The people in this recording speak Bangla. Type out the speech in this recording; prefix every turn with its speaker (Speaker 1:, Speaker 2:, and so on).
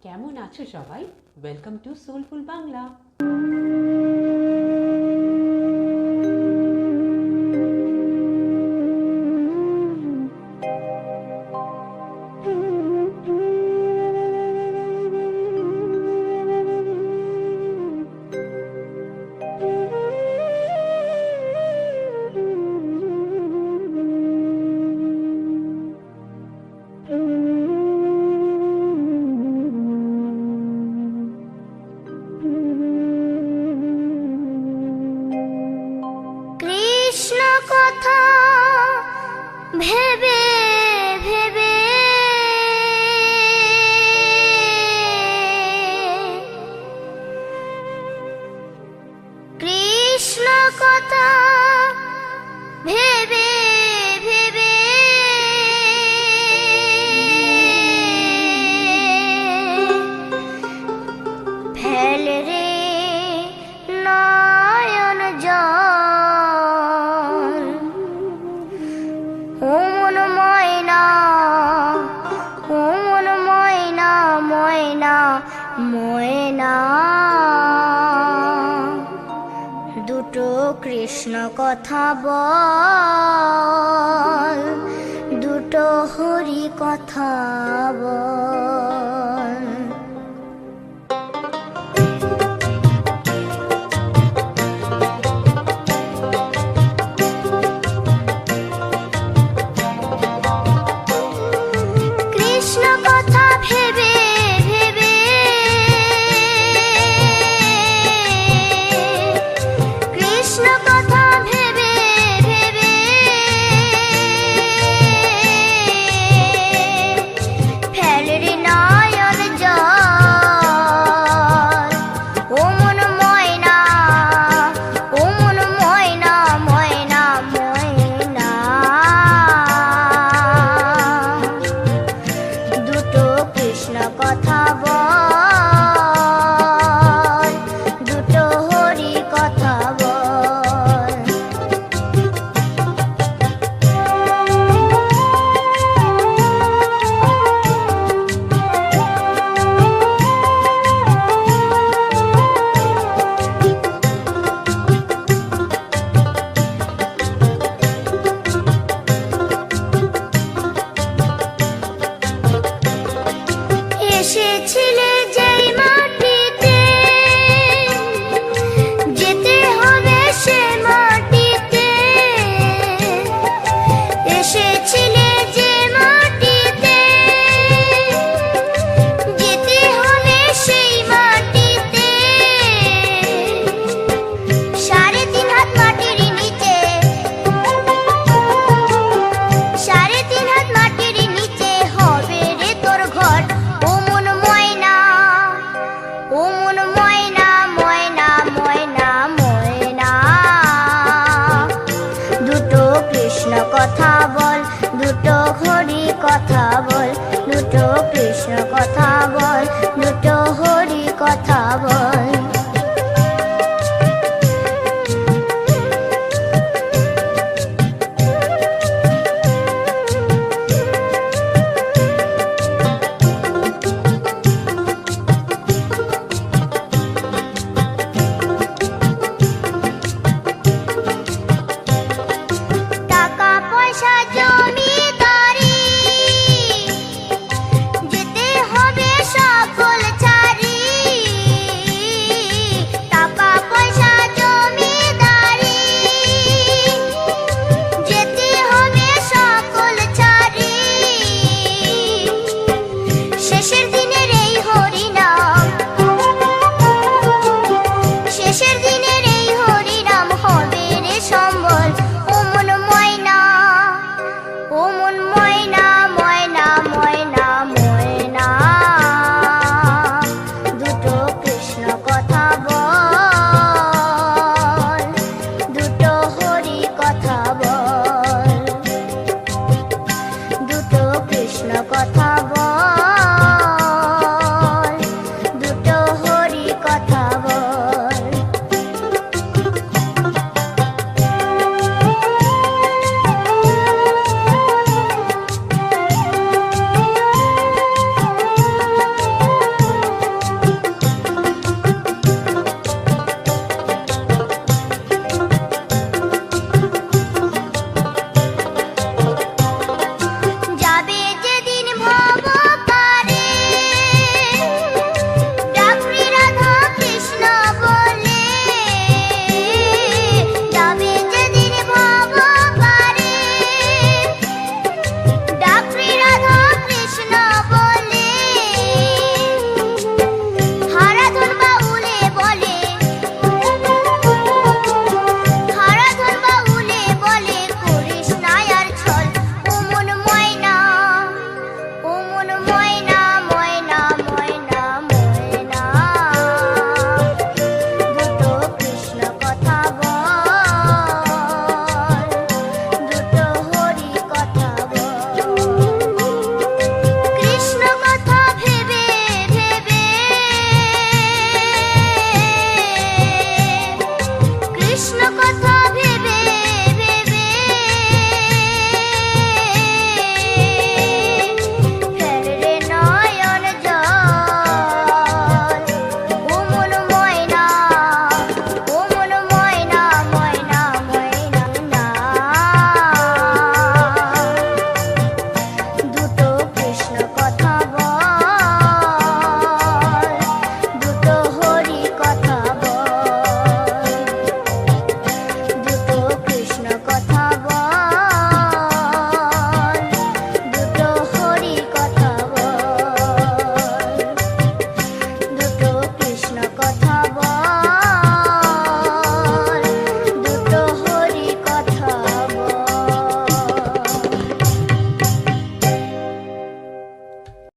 Speaker 1: কেমন আছো সবাই? Welcome to soulful Bangla.
Speaker 2: Krishna কথা ভেবে ভেবে কৃষ্ণ কথা ভেবে ভেবে ফেল রে নয়ন জল ও মন ময়না, ও মন ময়না, ময়না ময়না। দুটো কৃষ্ণ কথা বল, দুটো হরি কথা বল। কৃষ্ণ কথা ভেবে ভেবে কৃষ্ণ কথা ভেবে ভেবে ফেল রে নয়ন জল ও মন ময়না, ও মন ময়না, ময়না ময়না। দুটো কৃষ্ণ কথা বল, দুটো হরি কথা বল। এসেছিলে যেই মাটিতে যেতে হবে সে মাটিতে, এসেছিলে যে মাটিতে যেতে হবে সেই মাটিতে। 3.5 হাত মাটির নিচে, 3.5 হাত মাটির নিচে হবে রে তোর ঘর। ও মন ময়না, ও মন ময়না, ময়না ময়না ময়না। দুটো কৃষ্ণ কথা বল, দুটো হরি কথা বল, দুটো কৃষ্ণ কথা বল, দুটো হরি কথা বল। টাকা পয়সা জমিদারি যেতে হবে সকল ছাড়ি। টাকা পয়সা জমিদারি যেতে হবে সকল ছাড়ি। শেষের